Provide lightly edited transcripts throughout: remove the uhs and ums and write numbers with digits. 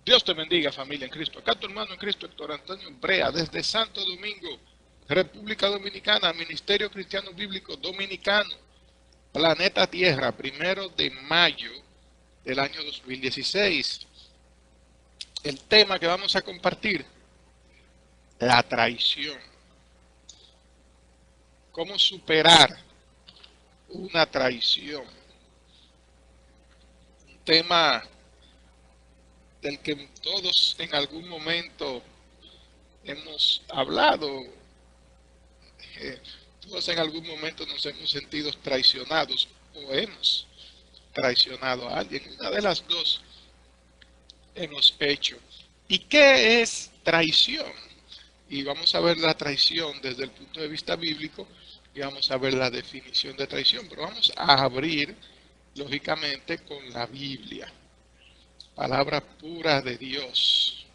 Dios te bendiga, familia en Cristo. Acá tu hermano en Cristo, Héctor Antonio Brea, desde Santo Domingo, República Dominicana, Ministerio Cristiano Bíblico Dominicano, planeta Tierra, 1 de mayo del año 2016. El tema que vamos a compartir, la traición. ¿Cómo superar una traición? Un tema del que todos en algún momento hemos hablado, todos en algún momento nos hemos sentido traicionados o hemos traicionado a alguien. Una de las dos hemos hecho. ¿Y qué es traición? Y vamos a ver la traición desde el punto de vista bíblico y vamos a ver la definición de traición. Pero vamos a abrir, lógicamente, con la Biblia, palabra pura de Dios.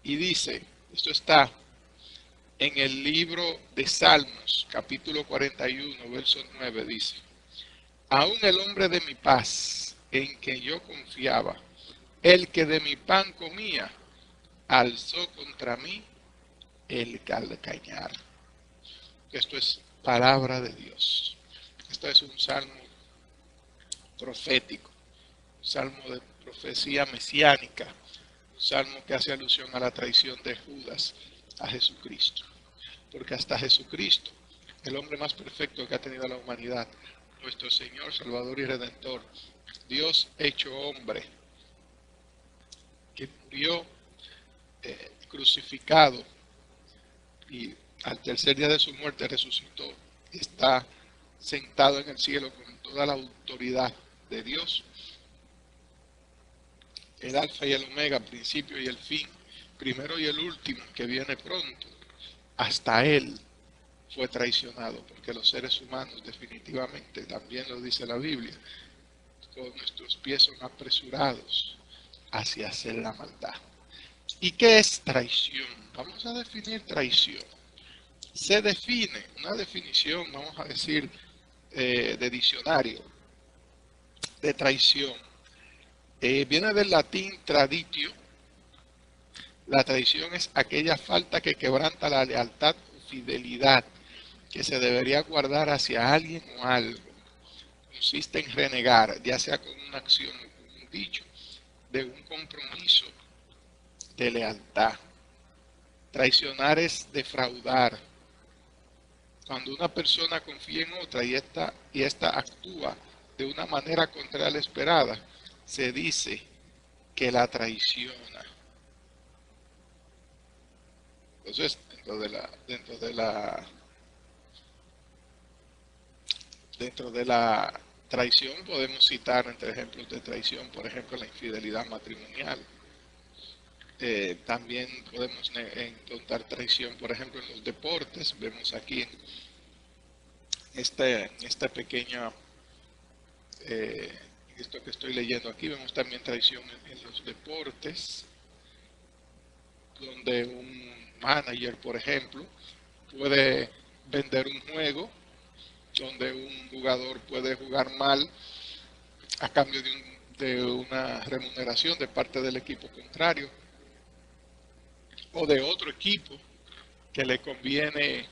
Y dice, esto está en el libro de Salmos, capítulo 41, verso 9, dice: aún el hombre de mi paz, en que yo confiaba, el que de mi pan comía, alzó contra mí el calcañar. Esto es palabra de Dios. Esto es un salmo profético, un salmo de profecía mesiánica, un salmo que hace alusión a la traición de Judas a Jesucristo. Porque hasta Jesucristo, el hombre más perfecto que ha tenido la humanidad, nuestro Señor, Salvador y Redentor, Dios hecho hombre, que murió crucificado y al tercer día de su muerte resucitó, está sentado en el cielo con toda la autoridad de Dios, el alfa y el omega, el principio y el fin, primero y el último, que viene pronto. Hasta él fue traicionado, porque los seres humanos definitivamente, también lo dice la Biblia, con nuestros pies son apresurados hacia hacer la maldad. ¿Y qué es traición? Vamos a definir traición. Se define, una definición, vamos a decir, de diccionario, de traición. Viene del latín traditio. La traición es aquella falta que quebranta la lealtad o fidelidad que se debería guardar hacia alguien o algo. Consiste en renegar, ya sea con una acción o con un dicho, de un compromiso de lealtad. Traicionar es defraudar. Cuando una persona confía en otra y esta actúa de una manera contraria a la esperada, se dice que la traiciona. Entonces, dentro de la traición podemos citar entre ejemplos de traición, por ejemplo, la infidelidad matrimonial. También podemos encontrar traición, por ejemplo, en los deportes. Vemos aquí en esta pequeña, esto que estoy leyendo aquí, vemos también traición en los deportes, donde un manager, por ejemplo, puede vender un juego donde un jugador puede jugar mal a cambio de una remuneración de parte del equipo contrario o de otro equipo que le conviene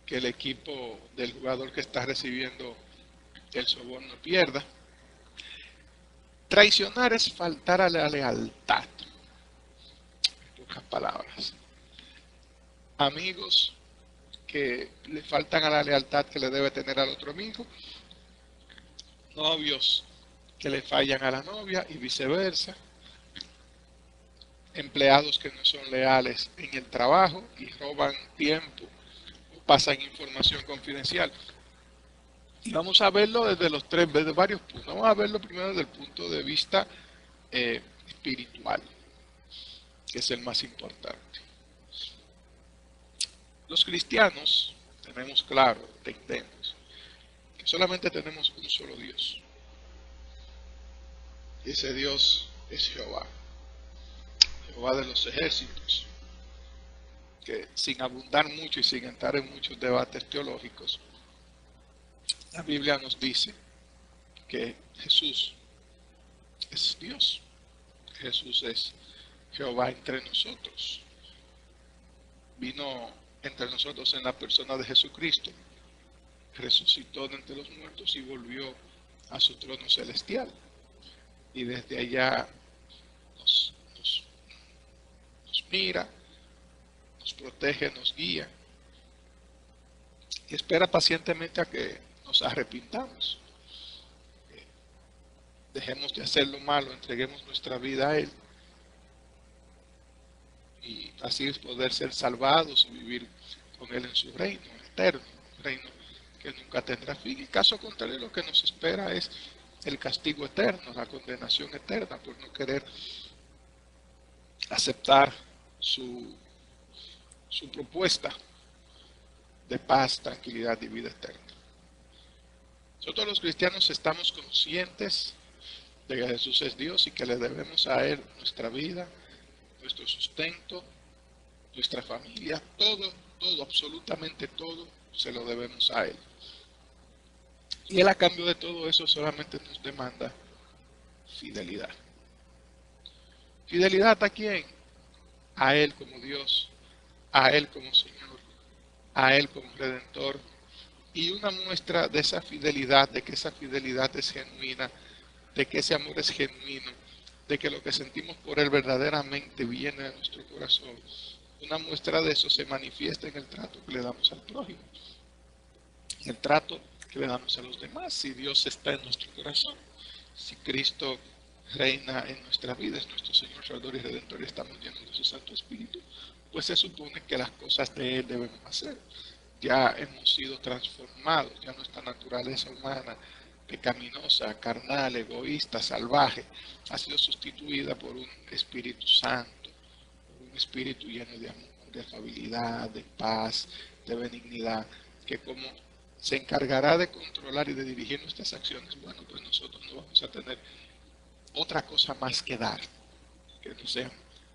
que el equipo del jugador que está recibiendo el soborno pierda. Traicionar es faltar a la lealtad. En pocas palabras. Amigos que le faltan a la lealtad que le debe tener al otro amigo. Novios que le fallan a la novia y viceversa. Empleados que no son leales en el trabajo y roban tiempo o pasan información confidencial. Y vamos a verlo desde varios puntos. Vamos a verlo primero desde el punto de vista espiritual, que es el más importante. Los cristianos tenemos claro, entendemos, que solamente tenemos un solo Dios. Y ese Dios es Jehová, Jehová de los ejércitos, que sin abundar mucho y sin entrar en muchos debates teológicos, la Biblia nos dice que Jesús es Dios. Jesús es Jehová entre nosotros. Vino entre nosotros en la persona de Jesucristo, resucitó de entre los muertos y volvió a su trono celestial. Y desde allá nos mira, nos protege, nos guía y espera pacientemente a que nos arrepintamos. Dejemos de hacer lo malo, entreguemos nuestra vida a Él y así es poder ser salvados y vivir con Él en su reino eterno, un reino que nunca tendrá fin. En caso contrario, lo que nos espera es el castigo eterno, la condenación eterna por no querer aceptar su propuesta de paz, tranquilidad y vida eterna. Nosotros los cristianos estamos conscientes de que Jesús es Dios y que le debemos a Él nuestra vida, nuestro sustento, nuestra familia, todo, absolutamente todo, se lo debemos a Él. Y Él a cambio de todo eso solamente nos demanda fidelidad. ¿Fidelidad a quién? A Él como Dios, a Él como Señor, a Él como Redentor. Y una muestra de esa fidelidad, de que esa fidelidad es genuina, de que ese amor es genuino, de que lo que sentimos por Él verdaderamente viene de nuestro corazón. Una muestra de eso se manifiesta en el trato que le damos al prójimo, en el trato que le damos a los demás. Si Dios está en nuestro corazón, si Cristo reina en nuestra vida, es nuestro Señor, Salvador y Redentor, y estamos llenos de su Santo Espíritu, pues se supone que las cosas de Él debemos hacer. Ya hemos sido transformados, ya nuestra naturaleza humana, pecaminosa, carnal, egoísta, salvaje, ha sido sustituida por un Espíritu Santo, por un Espíritu lleno de amor, de afabilidad, de paz, de benignidad, que como se encargará de controlar y de dirigir nuestras acciones, bueno, pues nosotros no vamos a tener otra cosa más que dar, que no sean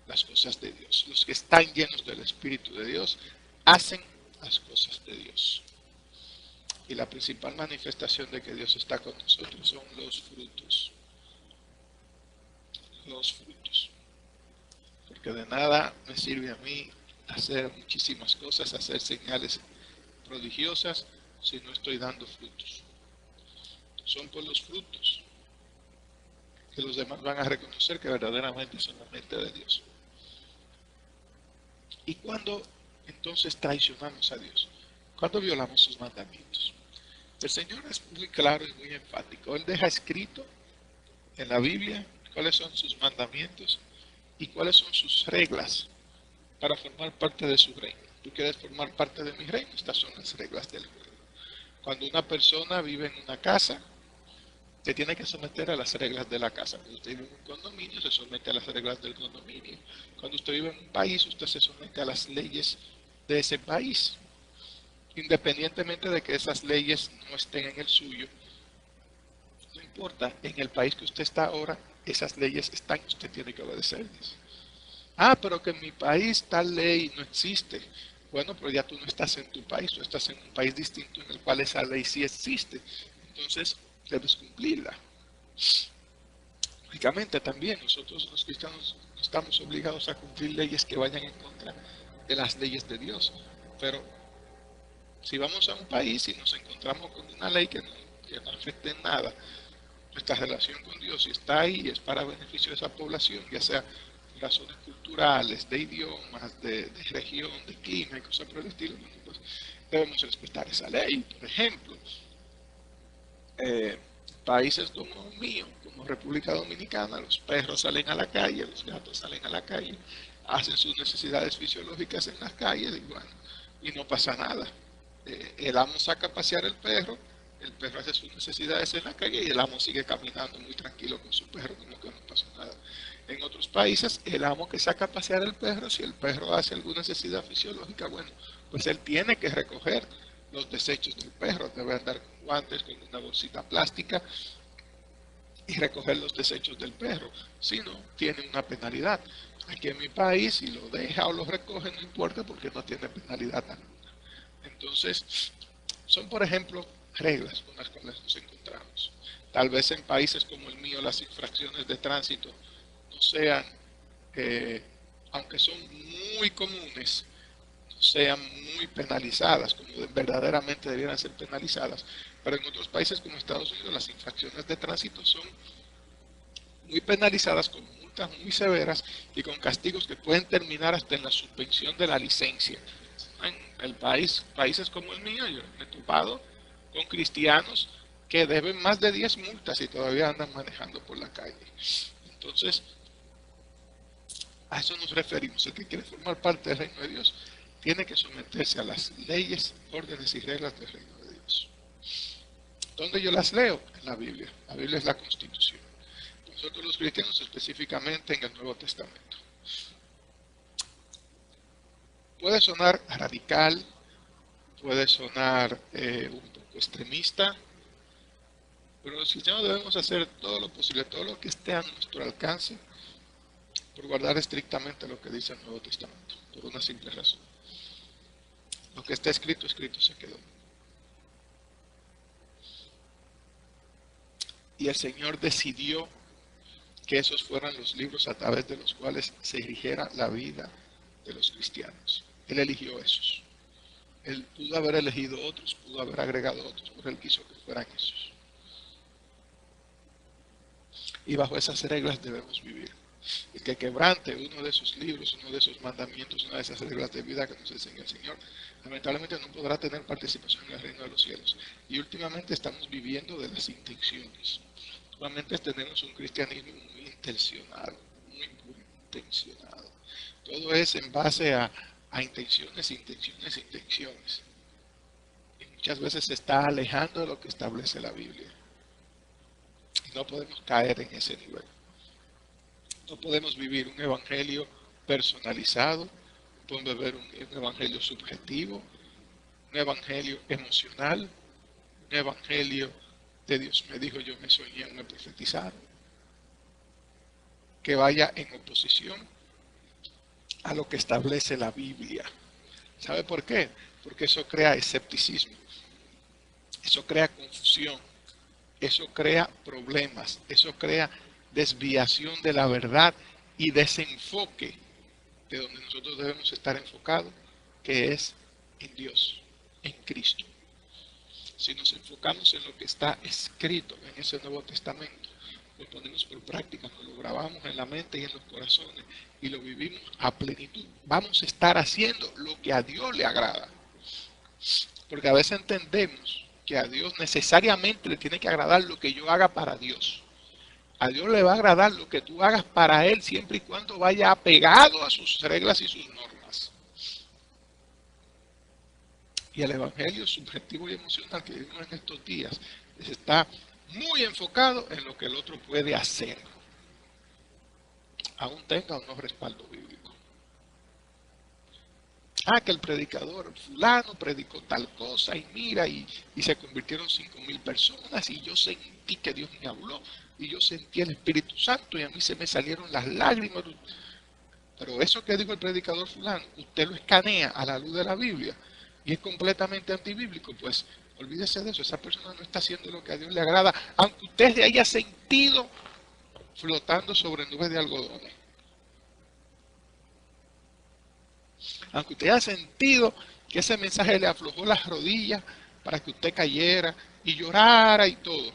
las cosas de Dios. Los que están llenos del Espíritu de Dios hacen las cosas de Dios. Y la principal manifestación de que Dios está con nosotros son los frutos. Los frutos. Porque de nada me sirve a mí hacer muchísimas cosas, hacer señales prodigiosas, si no estoy dando frutos. Son por los frutos que los demás van a reconocer que verdaderamente son la mente de Dios. ¿Y cuándo entonces traicionamos a Dios? ¿Cuándo violamos sus mandamientos? El Señor es muy claro y muy enfático. Él deja escrito en la Biblia cuáles son sus mandamientos y cuáles son sus reglas para formar parte de su reino. ¿Tú quieres formar parte de mi reino? Estas son las reglas del juego. Cuando una persona vive en una casa, se tiene que someter a las reglas de la casa. Cuando usted vive en un condominio, se somete a las reglas del condominio. Cuando usted vive en un país, usted se somete a las leyes de ese país. Independientemente de que esas leyes no estén en el suyo, no importa, en el país que usted está ahora, esas leyes están y usted tiene que obedecerlas. Ah, pero que en mi país tal ley no existe. Bueno, pero ya tú no estás en tu país, tú estás en un país distinto en el cual esa ley sí existe. Entonces, debes cumplirla. Lógicamente también nosotros los cristianos no estamos obligados a cumplir leyes que vayan en contra de las leyes de Dios. Pero si vamos a un país y nos encontramos con una ley que no afecte en nada nuestra relación con Dios y está ahí, es para beneficio de esa población, ya sea por razones culturales, de idiomas, de región, de clima y cosas por el estilo, pues debemos respetar esa ley. Por ejemplo, países como el mío, como República Dominicana, los perros salen a la calle, los gatos salen a la calle, hacen sus necesidades fisiológicas en las calles y bueno, y no pasa nada. El amo saca a pasear el perro hace sus necesidades en la calle y el amo sigue caminando muy tranquilo con su perro, como que no pasó nada. En otros países, el amo que saca a pasear el perro, si el perro hace alguna necesidad fisiológica, bueno, pues él tiene que recoger los desechos del perro, debe andar con guantes, con una bolsita plástica y recoger los desechos del perro, si no, tiene una penalidad. Aquí en mi país, si lo deja o lo recoge, no importa porque no tiene penalidad alguna. Entonces, son por ejemplo reglas con las cuales nos encontramos. Tal vez en países como el mío las infracciones de tránsito no sean, aunque son muy comunes, no sean muy penalizadas, como verdaderamente debieran ser penalizadas. Pero en otros países como Estados Unidos las infracciones de tránsito son muy penalizadas con multas muy severas y con castigos que pueden terminar hasta en la suspensión de la licencia. En el países como el mío, yo me he topado con cristianos que deben más de 10 multas y todavía andan manejando por la calle. Entonces, a eso nos referimos. El que quiere formar parte del reino de Dios tiene que someterse a las leyes, órdenes y reglas del reino de Dios. ¿Dónde yo las leo? En la Biblia. La Biblia es la Constitución. Nosotros los cristianos específicamente en el Nuevo Testamento. Puede sonar radical, puede sonar un poco extremista, pero los cristianos debemos hacer todo lo posible, todo lo que esté a nuestro alcance, por guardar estrictamente lo que dice el Nuevo Testamento, por una simple razón. Lo que está escrito, escrito se quedó. Y el Señor decidió que esos fueran los libros a través de los cuales se erigiera la vida de los cristianos. Él eligió esos. Él pudo haber elegido otros, pudo haber agregado otros, pero Él quiso que fueran esos. Y bajo esas reglas debemos vivir. El que quebrante uno de esos libros, uno de esos mandamientos, una de esas reglas de vida que nos enseña el Señor, lamentablemente no podrá tener participación en el reino de los cielos. Y últimamente estamos viviendo de las intenciones. Últimamente tenemos un cristianismo muy intencionado, muy intencionado. Todo es en base a intenciones, intenciones, intenciones. Y muchas veces se está alejando de lo que establece la Biblia. Y no podemos caer en ese nivel. No podemos vivir un evangelio personalizado, no podemos vivir un evangelio subjetivo, un evangelio emocional, un evangelio de Dios me dijo, yo me soñé, me profetizaron, que vaya en oposición a lo que establece la Biblia. ¿Sabe por qué? Porque eso crea escepticismo, eso crea confusión, eso crea problemas, eso crea desviación de la verdad y desenfoque de donde nosotros debemos estar enfocados, que es en Dios, en Cristo. Si nos enfocamos en lo que está escrito en ese Nuevo Testamento, lo ponemos por práctica, nos lo grabamos en la mente y en los corazones y lo vivimos a plenitud, vamos a estar haciendo lo que a Dios le agrada. Porque a veces entendemos que a Dios necesariamente le tiene que agradar lo que yo haga para Dios. A Dios le va a agradar lo que tú hagas para Él siempre y cuando vaya apegado a sus reglas y sus normas. Y el evangelio subjetivo y emocional que vivimos en estos días está muy enfocado en lo que el otro puede hacer, aún tenga o no respaldo bíblico. Que el predicador fulano predicó tal cosa y mira, y se convirtieron 5,000 personas y yo sentí que Dios me habló y yo sentí el Espíritu Santo y a mí se me salieron las lágrimas. Pero eso que dijo el predicador fulano, usted lo escanea a la luz de la Biblia y es completamente antibíblico, pues olvídese de eso. Esa persona no está haciendo lo que a Dios le agrada, aunque usted se haya sentido flotando sobre nubes de algodones. Aunque usted haya sentido que ese mensaje le aflojó las rodillas para que usted cayera y llorara y todo.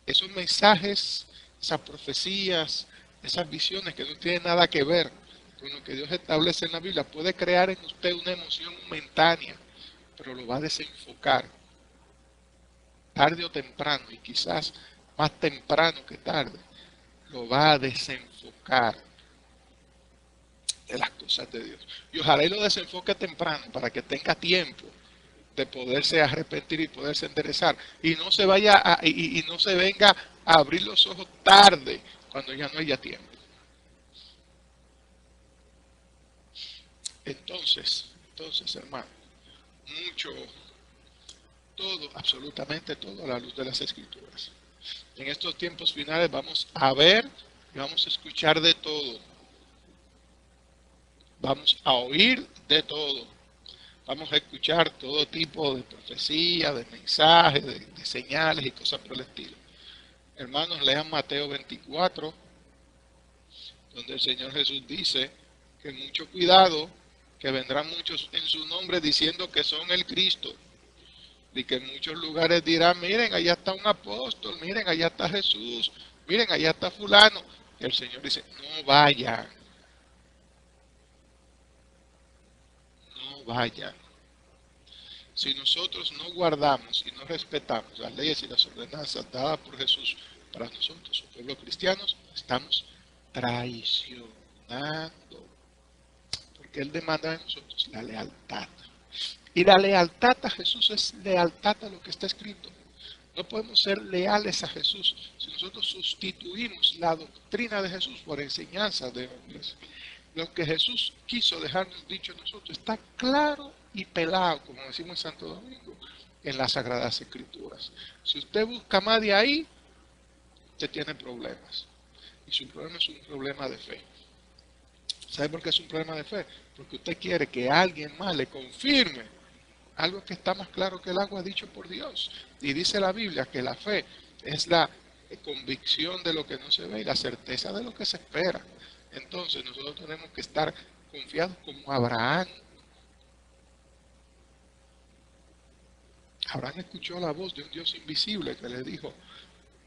Esos mensajes, esas profecías, esas visiones que no tienen nada que ver con lo que Dios establece en la Biblia, puede crear en usted una emoción momentánea, pero lo va a desenfocar tarde o temprano, y quizás más temprano que tarde, lo va a desenfocar de las cosas de Dios. Y ojalá y lo desenfoque temprano para que tenga tiempo de poderse arrepentir y poderse enderezar y no se vaya y no se venga a abrir los ojos tarde cuando ya no haya tiempo. Entonces hermano, mucho, todo, absolutamente todo a la luz de las Escrituras. En estos tiempos finales vamos a ver y vamos a escuchar de todo. Vamos a oír de todo. Vamos a escuchar todo tipo de profecías, de mensajes, de señales y cosas por el estilo. Hermanos, lean Mateo 24, donde el Señor Jesús dice que mucho cuidado, que vendrán muchos en su nombre diciendo que son el Cristo. Y que en muchos lugares dirán, miren, allá está un apóstol, miren, allá está Jesús, miren, allá está fulano. Y el Señor dice, no vayan, no vayan. Si nosotros no guardamos y no respetamos las leyes y las ordenanzas dadas por Jesús para nosotros, su pueblo cristianos, estamos traicionando. Porque Él demanda de nosotros la lealtad. Y la lealtad a Jesús es lealtad a lo que está escrito. No podemos ser leales a Jesús si nosotros sustituimos la doctrina de Jesús por enseñanzas de hombres. Lo que Jesús quiso dejarnos dicho a nosotros está claro y pelado, como decimos en Santo Domingo, en las Sagradas Escrituras. Si usted busca más de ahí, usted tiene problemas. Y su problema es un problema de fe. ¿Sabe por qué es un problema de fe? Porque usted quiere que alguien más le confirme algo que está más claro que el agua dicho por Dios. Y dice la Biblia que la fe es la convicción de lo que no se ve y la certeza de lo que se espera. Entonces nosotros tenemos que estar confiados como Abraham. Abraham escuchó la voz de un Dios invisible que le dijo,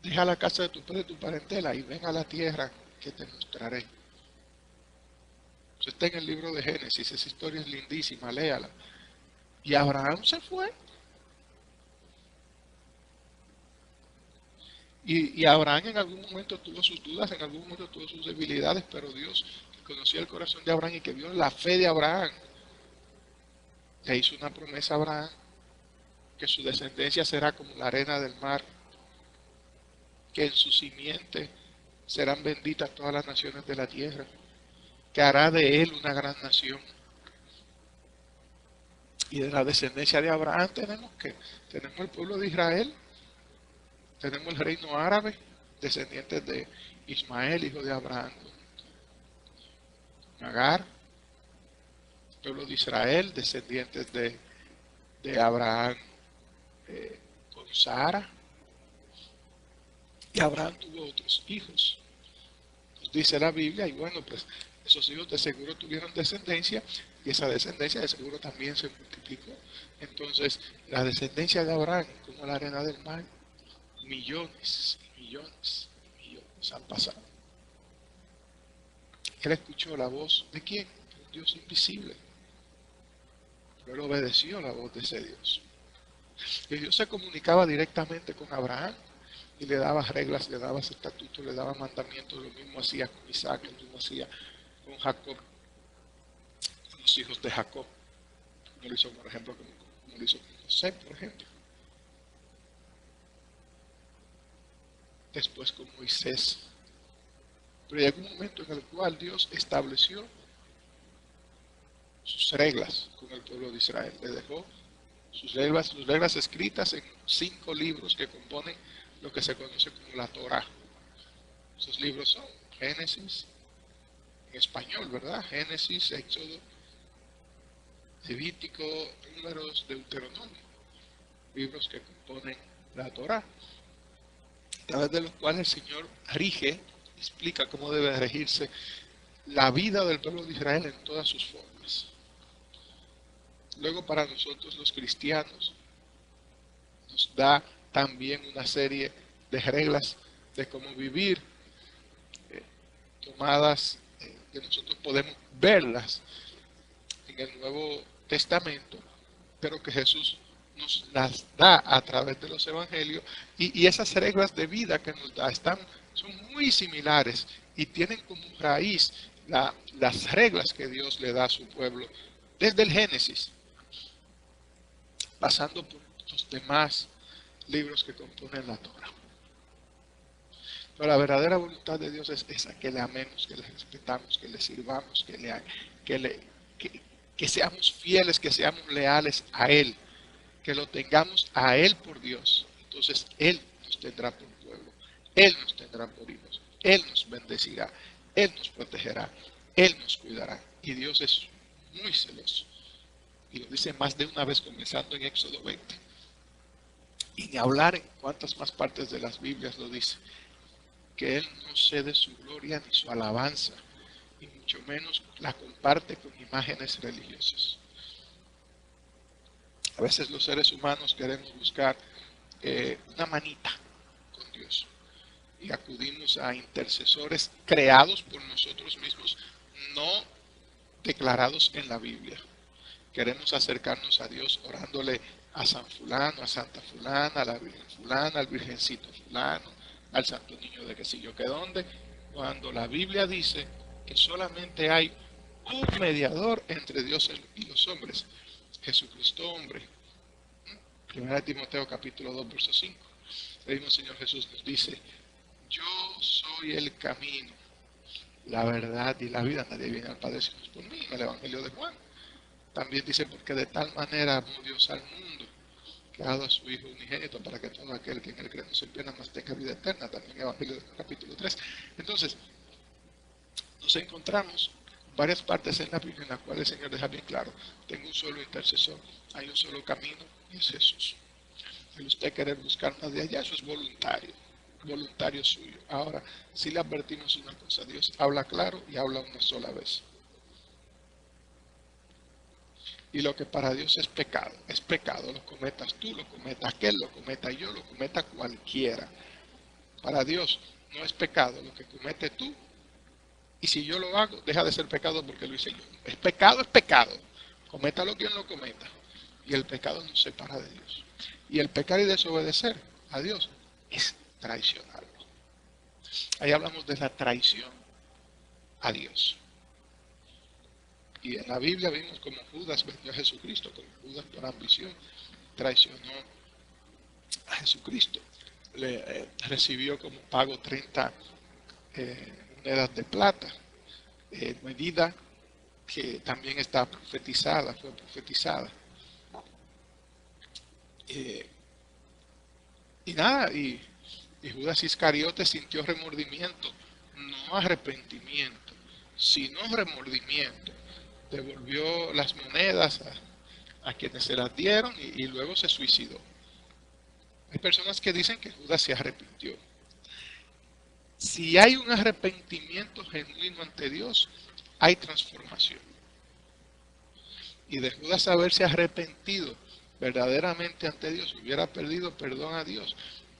deja la casa de tu padre y tu parentela y ven a la tierra que te mostraré. Eso está en el libro de Génesis, esa historia es lindísima, léala. Y Abraham se fue. Y Abraham en algún momento tuvo sus dudas, en algún momento tuvo sus debilidades, pero Dios, que conocía el corazón de Abraham y que vio la fe de Abraham, le hizo una promesa a Abraham, que su descendencia será como la arena del mar, que en su simiente serán benditas todas las naciones de la tierra, que hará de él una gran nación. Y de la descendencia de Abraham tenemos el pueblo de Israel, tenemos el reino árabe, descendientes de Ismael, hijo de Abraham, Agar, el pueblo de Israel, descendientes de Abraham con Sara. Y Abraham tuvo otros hijos, nos dice la Biblia, y bueno, pues esos hijos de seguro tuvieron descendencia, y esa descendencia de seguro también se multiplicó. Entonces, la descendencia de Abraham, como la arena del mar, millones, millones, millones han pasado. Él escuchó la voz de quién? De un Dios invisible. Pero él obedeció la voz de ese Dios. Y Dios se comunicaba directamente con Abraham y le daba reglas, le daba estatutos, le daba mandamientos. Lo mismo hacía con Isaac, lo mismo hacía con Jacob, con los hijos de Jacob. Como lo hizo, por ejemplo, como lo hizo con José, por ejemplo. Después con Moisés. Pero llegó un momento en el cual Dios estableció sus reglas con el pueblo de Israel. Le dejó sus reglas escritas en 5 libros que componen lo que se conoce como la Torá. Esos libros son Génesis, en español, ¿verdad? Génesis, Éxodo, Levítico, Números, Deuteronomio. Libros que componen la Torá, a través de los cuales el Señor rige, explica cómo debe regirse la vida del pueblo de Israel en todas sus formas. Luego, para nosotros los cristianos, nos da también una serie de reglas de cómo vivir, tomadas, que nosotros podemos verlas en el Nuevo Testamento, pero que Jesús nos las da a través de los evangelios, y esas reglas de vida que nos da son muy similares y tienen como raíz las reglas que Dios le da a su pueblo desde el Génesis, pasando por los demás libros que componen la Torá. Pero la verdadera voluntad de Dios es esa, que le amemos, que le respetamos, que le sirvamos, que seamos fieles, que seamos leales a Él, que lo tengamos a Él por Dios. Entonces Él nos tendrá por pueblo, Él nos tendrá por hijos, Él nos bendecirá, Él nos protegerá, Él nos cuidará. Y Dios es muy celoso. Y lo dice más de una vez, comenzando en Éxodo 20. Y ni hablar en cuántas más partes de las Biblias lo dice. que Él no cede su gloria ni su alabanza, y mucho menos la comparte con imágenes religiosas. A veces los seres humanos queremos buscar una manita con Dios y acudimos a intercesores creados por nosotros mismos, no declarados en la Biblia. Queremos acercarnos a Dios orándole a San Fulano, a Santa Fulana, a la Virgen Fulana, al Virgencito Fulano, al Santo Niño de que si yo que dónde, cuando la Biblia dice que solamente hay un mediador entre Dios y los hombres, Jesucristo hombre. 1 Timoteo capítulo 2, verso 5. El mismo Señor Jesús nos dice: yo soy el camino, la verdad y la vida. Nadie viene al Padre sino por mí. En el Evangelio de Juan también dice: porque de tal manera amó Dios al mundo, que ha dado a su Hijo unigénito, para que todo aquel que en él cree no se pierda, mas tenga vida eterna. También en el Evangelio de Juan capítulo 3. Entonces, nos encontramos varias partes en la Biblia en las cuales el Señor deja bien claro: tengo un solo intercesor, hay un solo camino, y es Jesús. El usted querer buscar más de allá, eso es voluntario suyo. Ahora, si le advertimos una cosa: Dios habla claro y habla una sola vez. Y lo que para Dios es pecado, lo cometas tú, lo cometa aquel, lo cometa yo, lo cometa cualquiera. Para Dios no es pecado lo que comete tú, y si yo lo hago, deja de ser pecado porque lo hice yo. Es pecado. Cométalo quien lo cometa. Y el pecado nos separa de Dios. Y el pecar y desobedecer a Dios es traicionarlo. Ahí hablamos de la traición a Dios. Y en la Biblia vimos como Judas vendió a Jesucristo, como Judas por ambición traicionó a Jesucristo. Recibió como pago 30 monedas de plata, medida que también está profetizada, fue profetizada. Y nada, y Judas Iscariote sintió remordimiento, no arrepentimiento, sino remordimiento. Devolvió las monedas a quienes se las dieron y luego se suicidó. Hay personas que dicen que Judas se arrepintió. Si hay un arrepentimiento genuino ante Dios, hay transformación. Y de Judas haberse arrepentido verdaderamente ante Dios, hubiera perdido perdón a Dios,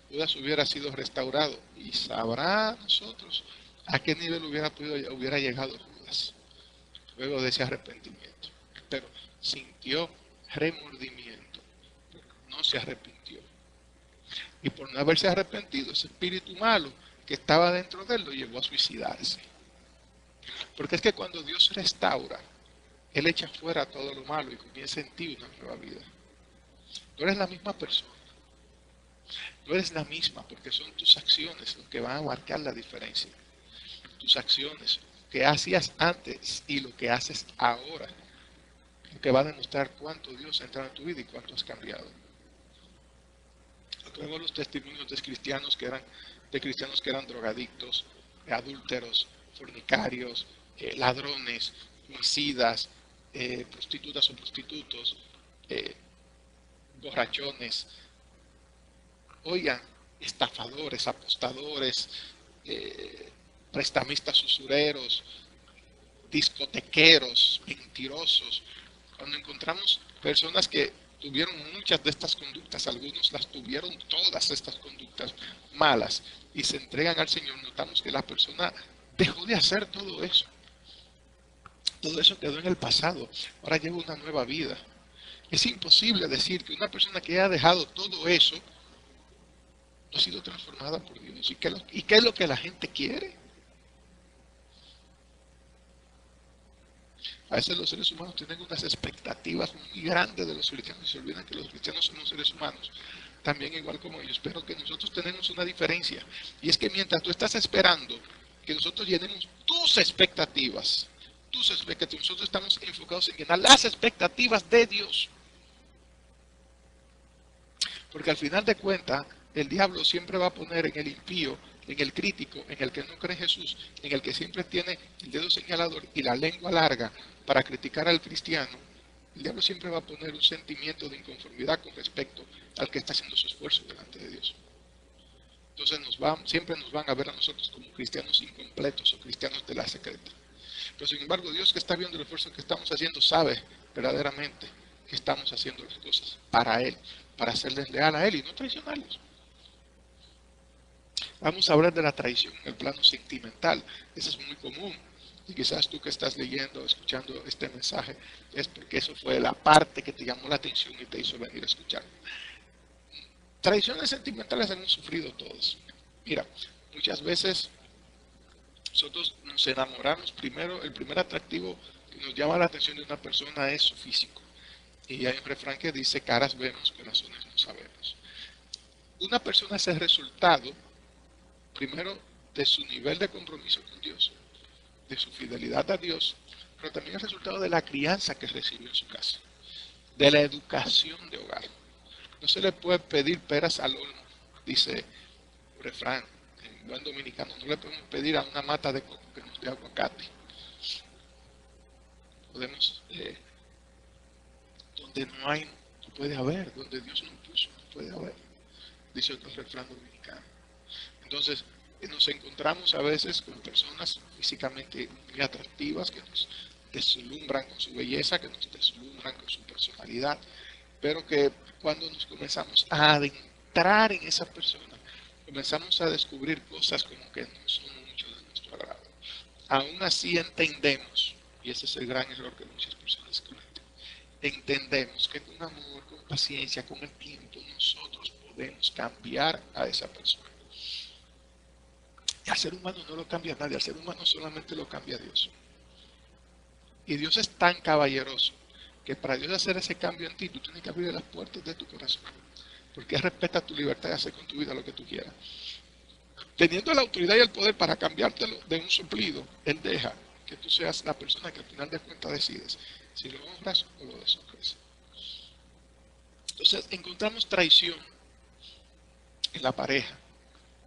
Judas hubiera sido restaurado. Y sabrá nosotros a qué nivel hubiera llegado Judas luego de ese arrepentimiento. Pero sintió remordimiento, no se arrepintió. Y por no haberse arrepentido, ese espíritu malo que estaba dentro de él lo llevó a suicidarse. Porque es que cuando Dios restaura, Él echa fuera todo lo malo y comienza en ti una nueva vida. No eres la misma persona. No eres la misma, porque son tus acciones lo que van a marcar la diferencia. Tus acciones, lo que hacías antes y lo que haces ahora, lo que va a demostrar cuánto Dios ha entrado en tu vida y cuánto has cambiado. Vemos los testimonios de cristianos que eran drogadictos, adúlteros, fornicarios, ladrones, homicidas, prostitutas o prostitutos, borrachones, oigan, estafadores, apostadores, prestamistas usureros, discotequeros, mentirosos. Cuando encontramos personas que tuvieron muchas de estas conductas, algunos las tuvieron todas estas conductas malas y se entregan al Señor, notamos que la persona dejó de hacer todo eso. Todo eso quedó en el pasado, ahora lleva una nueva vida. Es imposible decir que una persona que haya dejado todo eso no ha sido transformada por Dios. ¿Y qué es lo que la gente quiere? A veces los seres humanos tienen unas expectativas muy grandes de los cristianos y se olvidan que los cristianos somos seres humanos, también igual como ellos. Pero que nosotros tenemos una diferencia, y es que mientras tú estás esperando que nosotros llenemos tus expectativas, nosotros estamos enfocados en llenar las expectativas de Dios. Porque al final de cuentas, el diablo siempre va a poner en el impío, en el crítico, en el que no cree en Jesús, en el que siempre tiene el dedo señalador y la lengua larga para criticar al cristiano. El diablo siempre va a poner un sentimiento de inconformidad con respecto al que está haciendo su esfuerzo delante de Dios. Entonces siempre nos van a ver a nosotros como cristianos incompletos o cristianos de la secreta. Pero sin embargo, Dios, que está viendo el esfuerzo que estamos haciendo, sabe verdaderamente que estamos haciendo las cosas para Él, para serles leal a Él y no traicionarlos. Vamos a hablar de la traición en el plano sentimental. Eso es muy común. Y quizás tú que estás leyendo o escuchando este mensaje es porque eso fue la parte que te llamó la atención y te hizo venir a escuchar. Traiciones sentimentales hemos sufrido todos. Mira, muchas veces nosotros nos enamoramos primero, el primer atractivo que nos llama la atención de una persona es su físico. Y hay un refrán que dice, caras vemos, corazones no sabemos. Una persona es el resultado, primero, de su nivel de compromiso con Dios, de su fidelidad a Dios, pero también el resultado de la crianza que recibió en su casa, de la educación de hogar. No se le puede pedir peras al olmo, dice el refrán en buen dominicano. No le podemos pedir a una mata de coco que nos dé aguacate. Podemos, donde no hay, no puede haber, donde Dios no puso, no puede haber, dice otro refrán dominicano. Entonces, nos encontramos a veces con personas físicamente muy atractivas que nos deslumbran con su belleza, que nos deslumbran con su personalidad, pero que cuando nos comenzamos a adentrar en esa persona, comenzamos a descubrir cosas como que no son mucho de nuestro agrado. Aún así entendemos, y ese es el gran error que muchas personas cometen, entendemos que con amor, con paciencia, con el tiempo, nosotros podemos cambiar a esa persona. Y al ser humano no lo cambia nadie, al ser humano solamente lo cambia Dios. Y Dios es tan caballeroso que para Dios hacer ese cambio en ti, tú tienes que abrir las puertas de tu corazón. Porque Él respeta tu libertad de hacer con tu vida lo que tú quieras. Teniendo la autoridad y el poder para cambiártelo de un suplido, Él deja que tú seas la persona que al final de cuentas decides si lo honras o lo deshonras. Entonces encontramos traición en la pareja.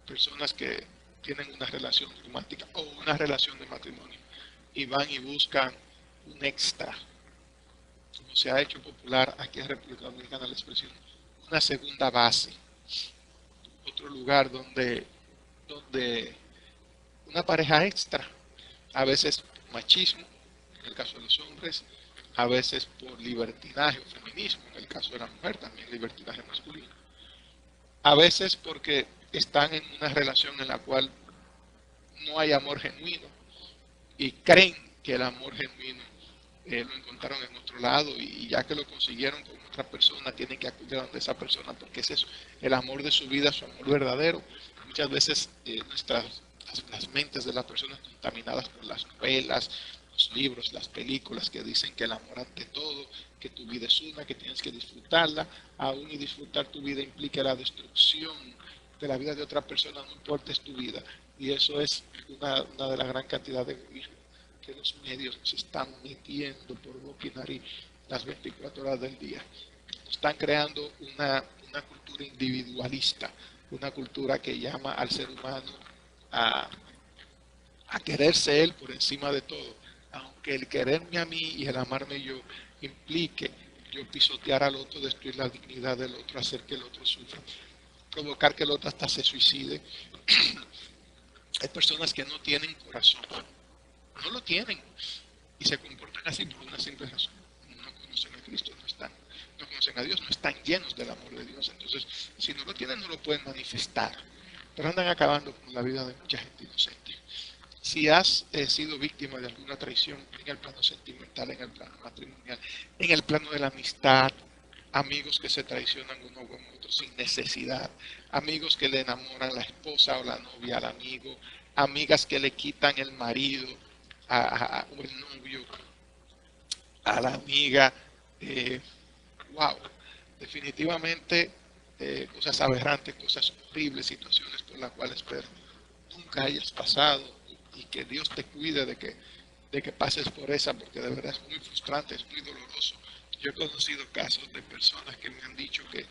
Personas que tienen una relación romántica o una relación de matrimonio y van y buscan un extra, como se ha hecho popular aquí en República Dominicana la expresión, una segunda base, otro lugar donde una pareja extra, a veces por machismo, en el caso de los hombres, a veces por libertinaje o feminismo, en el caso de la mujer también libertinaje masculino, a veces porque están en una relación en la cual no hay amor genuino y creen que el amor genuino lo encontraron en otro lado y ya que lo consiguieron con otra persona tienen que acudir a donde esa persona porque ese es el amor de su vida, su amor verdadero. Muchas veces las mentes de las personas contaminadas por las novelas, los libros, las películas que dicen que el amor ante todo, que tu vida es una, que tienes que disfrutarla, aún y disfrutar tu vida implica la destrucción de la vida de otra persona, no importa es tu vida. Y eso es una de las gran cantidad de egoísmo que los medios nos están metiendo por boca y nariz las 24 horas del día. Están creando una cultura individualista, una cultura que llama al ser humano a quererse él por encima de todo, aunque el quererme a mí y el amarme yo implique yo pisotear al otro, destruir la dignidad del otro, hacer que el otro sufra, provocar que el otro hasta se suicide. Hay personas que no tienen corazón, no lo tienen y se comportan así por una simple razón. No conocen a Cristo, no conocen a Dios, no están llenos del amor de Dios. Entonces, si no lo tienen, no lo pueden manifestar. Pero andan acabando con la vida de mucha gente inocente. Si has sido víctima de alguna traición en el plano sentimental, en el plano matrimonial, en el plano de la amistad, amigos que se traicionan uno con otro sin necesidad, amigos que le enamoran la esposa o la novia al amigo, amigas que le quitan el marido o el novio a la amiga, wow, definitivamente cosas aberrantes, cosas horribles, situaciones por las cuales espero nunca hayas pasado y que Dios te cuide de que pases por esa, porque de verdad es muy frustrante, es muy doloroso. Yo he conocido casos de personas que me han dicho que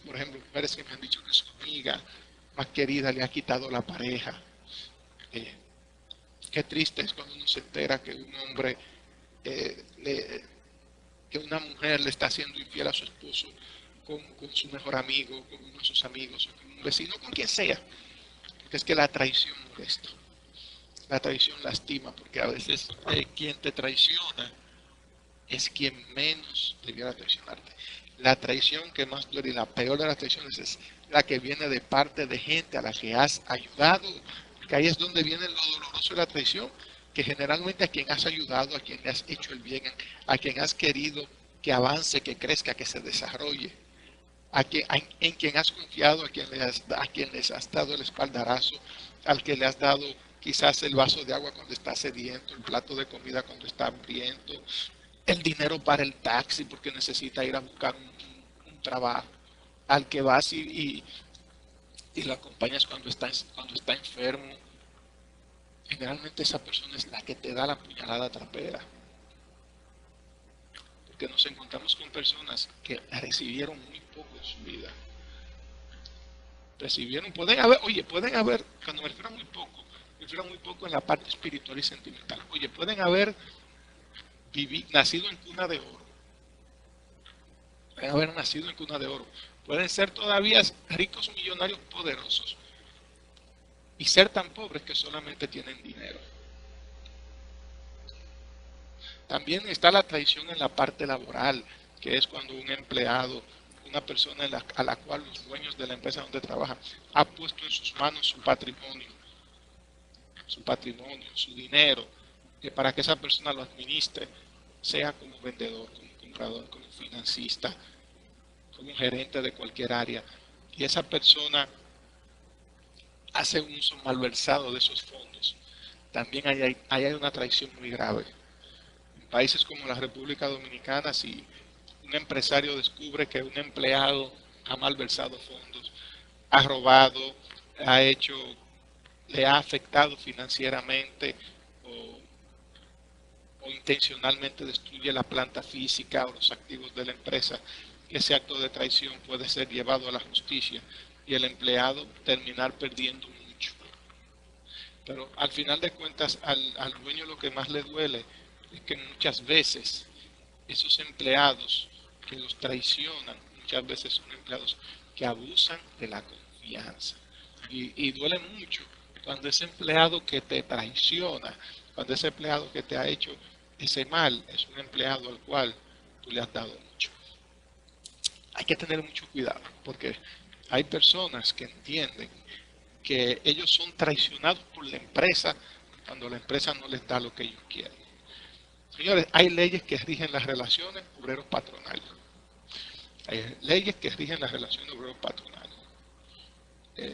por ejemplo, mujeres que me han dicho que su amiga más querida le ha quitado la pareja. Qué triste es cuando uno se entera que un hombre, que una mujer le está haciendo infiel a su esposo con su mejor amigo, con uno de sus amigos, o con un vecino, con quien sea. porque es que la traición molesta, la traición lastima, porque a veces quien te traiciona es quien menos debiera traicionarte. La traición que más duele y la peor de las traiciones es la que viene de parte de gente a la que has ayudado, porque ahí es donde viene lo doloroso de la traición, que generalmente a quien has ayudado, a quien le has hecho el bien, a quien has querido que avance, que crezca, que se desarrolle, en quien has confiado, a quien les has dado el espaldarazo, al que le has dado quizás el vaso de agua cuando está sediento, el plato de comida cuando está hambriento, el dinero para el taxi porque necesita ir a buscar un trabajo, al que vas y lo acompañas cuando está enfermo. Generalmente esa persona es la que te da la puñalada trapera, porque nos encontramos con personas que recibieron muy poco en su vida. Pueden haber, cuando me refiero a me refiero a muy poco en la parte espiritual y sentimental. Oye, pueden haber nacido en cuna de oro, pueden haber nacido en cuna de oro, pueden ser todavía ricos, millonarios, poderosos, y ser tan pobres que solamente tienen dinero. También está la traición en la parte laboral, que es cuando un empleado, una persona a la cual los dueños de la empresa donde trabaja, ha puesto en sus manos su dinero, que para que esa persona lo administre, sea como vendedor, como comprador, como financista, como gerente de cualquier área, y esa persona hace un uso malversado de esos fondos. También hay una traición muy grave. En países como la República Dominicana, si un empresario descubre que un empleado ha malversado fondos, ha robado, ha hecho, le ha afectado financieramente o, o intencionalmente destruye la planta física o los activos de la empresa, ese acto de traición puede ser llevado a la justicia y el empleado terminar perdiendo mucho. Pero al final de cuentas, al dueño lo que más le duele es que muchas veces esos empleados que los traicionan, muchas veces son empleados que abusan de la confianza. Y duele mucho cuando ese empleado que te traiciona, cuando ese empleado que te ha hecho ese mal, es un empleado al cual tú le has dado mucho. Hay que tener mucho cuidado porque hay personas que entienden que ellos son traicionados por la empresa cuando la empresa no les da lo que ellos quieren. Señores, hay leyes que rigen las relaciones obreros patronales. Hay leyes que rigen las relaciones obreros patronales.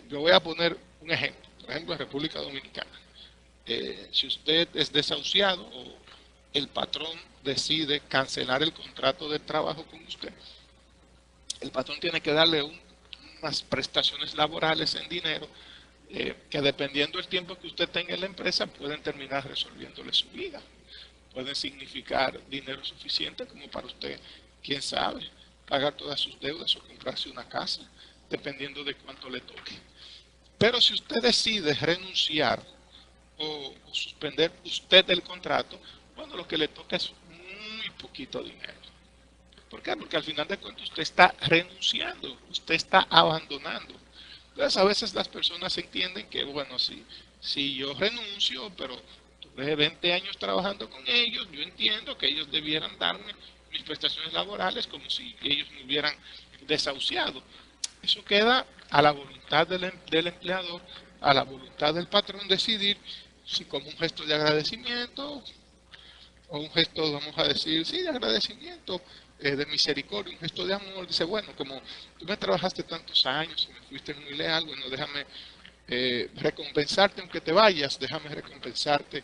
Yo voy a poner un ejemplo. Por ejemplo, en República Dominicana. Si usted es desahuciado o el patrón decide cancelar el contrato de trabajo con usted, el patrón tiene que darle unas prestaciones laborales en dinero que dependiendo del tiempo que usted tenga en la empresa pueden terminar resolviéndole su vida. Pueden significar dinero suficiente como para usted, quién sabe, pagar todas sus deudas o comprarse una casa, dependiendo de cuánto le toque. Pero si usted decide renunciar o suspender usted el contrato, bueno, lo que le toca es muy poquito dinero. ¿Por qué? Porque al final de cuentas usted está renunciando, usted está abandonando. Entonces a veces las personas entienden que, bueno, si yo renuncio, pero tuve 20 años trabajando con ellos, yo entiendo que ellos debieran darme mis prestaciones laborales como si ellos me hubieran desahuciado. Eso queda a la voluntad del empleador, a la voluntad del patrón decidir si como un gesto de agradecimiento o un gesto, vamos a decir, sí, de agradecimiento, de misericordia, un gesto de amor, dice, bueno, como tú me trabajaste tantos años y me fuiste muy leal, bueno, déjame recompensarte aunque te vayas, déjame recompensarte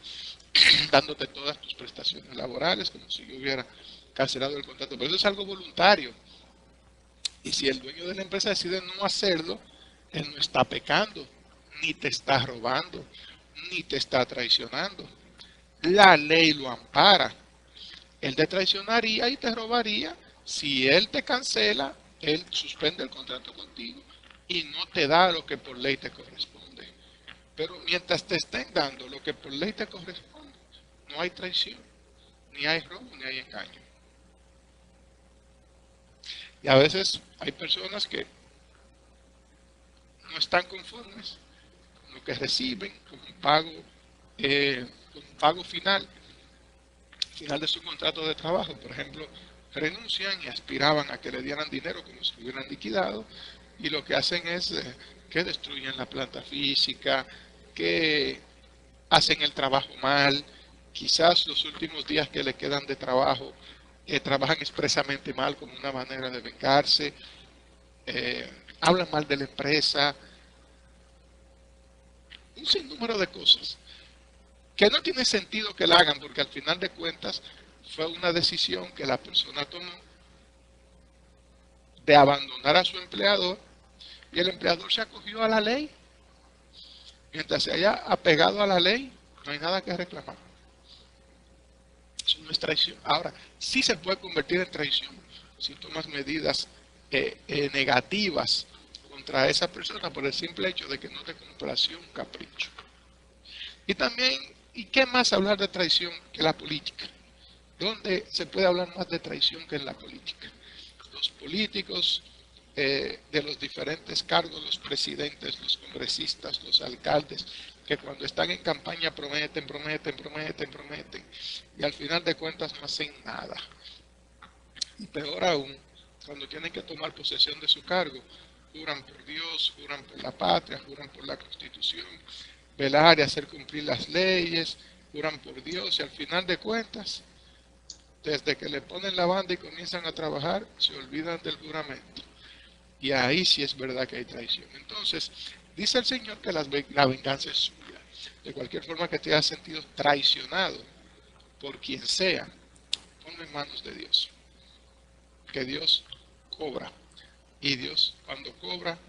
dándote todas tus prestaciones laborales, como si yo hubiera cancelado el contrato, pero eso es algo voluntario, y si el dueño de la empresa decide no hacerlo, él no está pecando, ni te está robando, ni te está traicionando. La ley lo ampara. Él te traicionaría y te robaría si él te cancela, él suspende el contrato contigo y no te da lo que por ley te corresponde. Pero mientras te estén dando lo que por ley te corresponde, no hay traición, ni hay robo, ni hay engaño. Y a veces hay personas que no están conformes lo que reciben como un pago final de su contrato de trabajo. Por ejemplo, renuncian y aspiraban a que le dieran dinero como si hubieran liquidado, y lo que hacen es que destruyen la planta física, que hacen el trabajo mal, quizás los últimos días que le quedan de trabajo trabajan expresamente mal como una manera de vengarse, hablan mal de la empresa, un sinnúmero de cosas que no tiene sentido que la hagan, porque al final de cuentas fue una decisión que la persona tomó de abandonar a su empleador, y el empleador se acogió a la ley. Mientras se haya apegado a la ley, no hay nada que reclamar. Eso no es traición. Ahora, sí se puede convertir en traición si tomas medidas negativas contra esa persona por el simple hecho de que no te complació un capricho. Y también, ¿y qué más hablar de traición que la política? ¿Dónde se puede hablar más de traición que en la política? Los políticos de los diferentes cargos, los presidentes, los congresistas, los alcaldes, que cuando están en campaña prometen, y al final de cuentas no hacen nada. Y peor aún, cuando tienen que tomar posesión de su cargo, juran por Dios, juran por la patria, juran por la Constitución, velar y hacer cumplir las leyes, juran por Dios, y al final de cuentas, desde que le ponen la banda y comienzan a trabajar, se olvidan del juramento. Y ahí sí es verdad que hay traición. Entonces, dice el Señor que la venganza es suya. De cualquier forma que te hayas sentido traicionado por quien sea, ponlo en manos de Dios. Que Dios cobra. Y Dios, cuando cobra,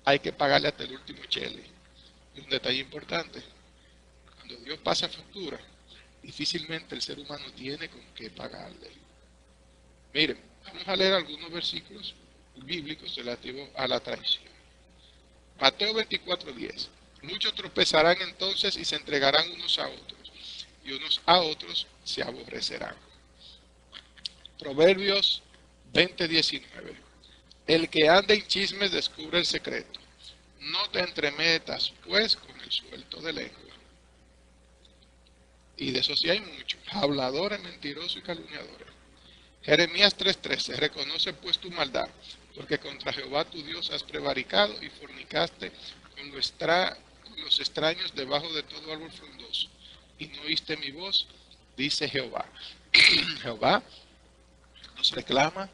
hay que pagarle hasta el último chele. Y un detalle importante, cuando Dios pasa factura, difícilmente el ser humano tiene con qué pagarle. Miren, vamos a leer algunos versículos bíblicos relativos a la traición. Mateo 24:10. Muchos tropezarán entonces y se entregarán unos a otros, y unos a otros se aborrecerán. Proverbios 20:19. El que anda en chismes descubre el secreto. No te entremetas, pues, con el suelto de lengua. Y de eso sí hay muchos. Habladores, mentirosos y calumniadores. Jeremías 3:13. Reconoce pues tu maldad, porque contra Jehová tu Dios has prevaricado y fornicaste con los extraños debajo de todo árbol frondoso. Y no oíste mi voz, dice Jehová. Jehová nos reclama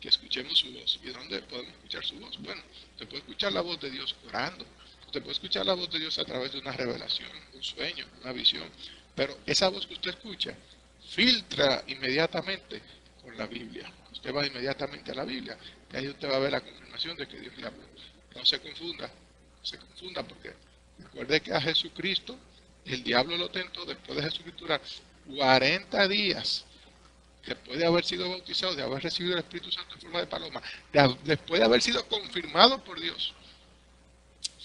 que escuchemos su voz. ¿Y dónde podemos escuchar su voz? Bueno, te puede escuchar la voz de Dios orando. Usted puede escuchar la voz de Dios a través de una revelación, un sueño, una visión. Pero esa voz que usted escucha, filtra inmediatamente con la Biblia. Usted va inmediatamente a la Biblia y ahí usted va a ver la confirmación de que Dios le habló. No se confunda, porque recuerde que a Jesucristo el diablo lo tentó después de Jesucristo 40 días. Después de haber sido bautizado, de haber recibido el Espíritu Santo en forma de paloma, después de haber sido confirmado por Dios,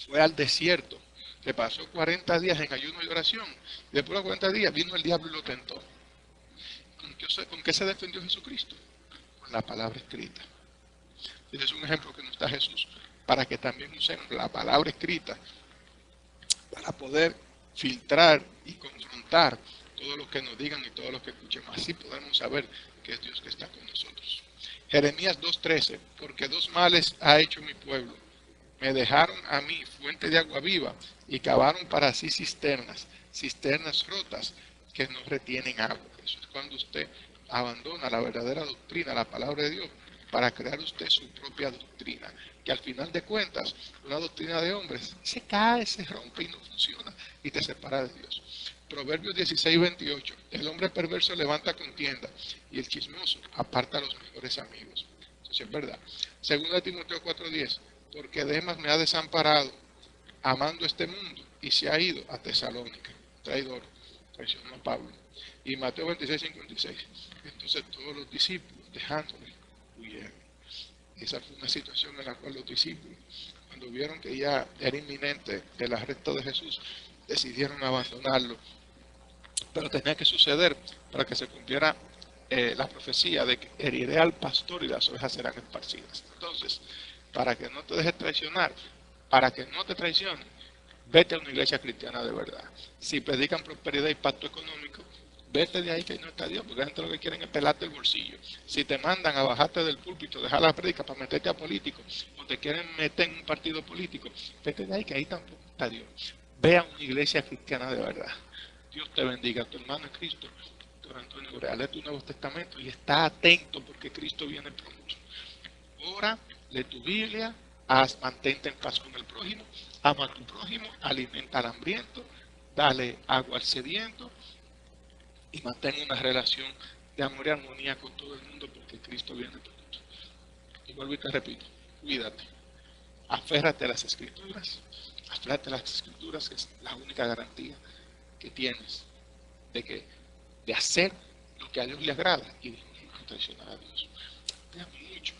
fue al desierto, que pasó 40 días en ayuno y oración. Después de 40 días vino el diablo y lo tentó. ¿Con qué se defendió Jesucristo? Con la palabra escrita. Ese es un ejemplo que nos da Jesús, para que también usemos la palabra escrita para poder filtrar y confrontar todo lo que nos digan y todo lo que escuchemos. Así podemos saber que es Dios que está con nosotros. Jeremías 2:13. Porque dos males ha hecho mi pueblo. Me dejaron a mí fuente de agua viva y cavaron para sí cisternas rotas que no retienen agua. Eso es cuando usted abandona la verdadera doctrina, la palabra de Dios, para crear usted su propia doctrina, que al final de cuentas, una doctrina de hombres se cae, se rompe y no funciona y te separa de Dios. Proverbios 16:28. El hombre perverso levanta contienda y el chismoso aparta a los mejores amigos. Eso sí es verdad. Segunda de Timoteo 4:10. Porque Demas me ha desamparado, amando este mundo, y se ha ido a Tesalónica. Traidor, traicionó a Pablo. Y Mateo 26:56. Entonces todos los discípulos, dejándole, huyeron. Esa fue una situación en la cual los discípulos, cuando vieron que ya era inminente el arresto de Jesús, decidieron abandonarlo. Pero tenía que suceder para que se cumpliera la profecía de que heriré al pastor y las ovejas serán esparcidas. Entonces, para que no te dejes traicionar, para que no te traicionen, vete a una iglesia cristiana de verdad. Si predican prosperidad y pacto económico, vete de ahí que ahí no está Dios, porque la gente lo que quieren es pelarte el bolsillo. Si te mandan a bajarte del púlpito, dejar la prédica para meterte a político, o te quieren meter en un partido político, vete de ahí que ahí tampoco está Dios. Ve a una iglesia cristiana de verdad. Dios te bendiga, tu hermano es Cristo, tu Antonio Urea, lee tu Nuevo Testamento y está atento porque Cristo viene pronto. Ora, lee tu Biblia, mantente en paz con el prójimo, ama a tu prójimo, alimenta al hambriento, dale agua al sediento y mantén una relación de amor y armonía con todo el mundo porque Cristo viene pronto. Y vuelvo y te repito, cuídate, aférrate a las escrituras, que es la única garantía que tienes de hacer lo que a Dios le agrada y de no traicionar a Dios. Te amo mucho.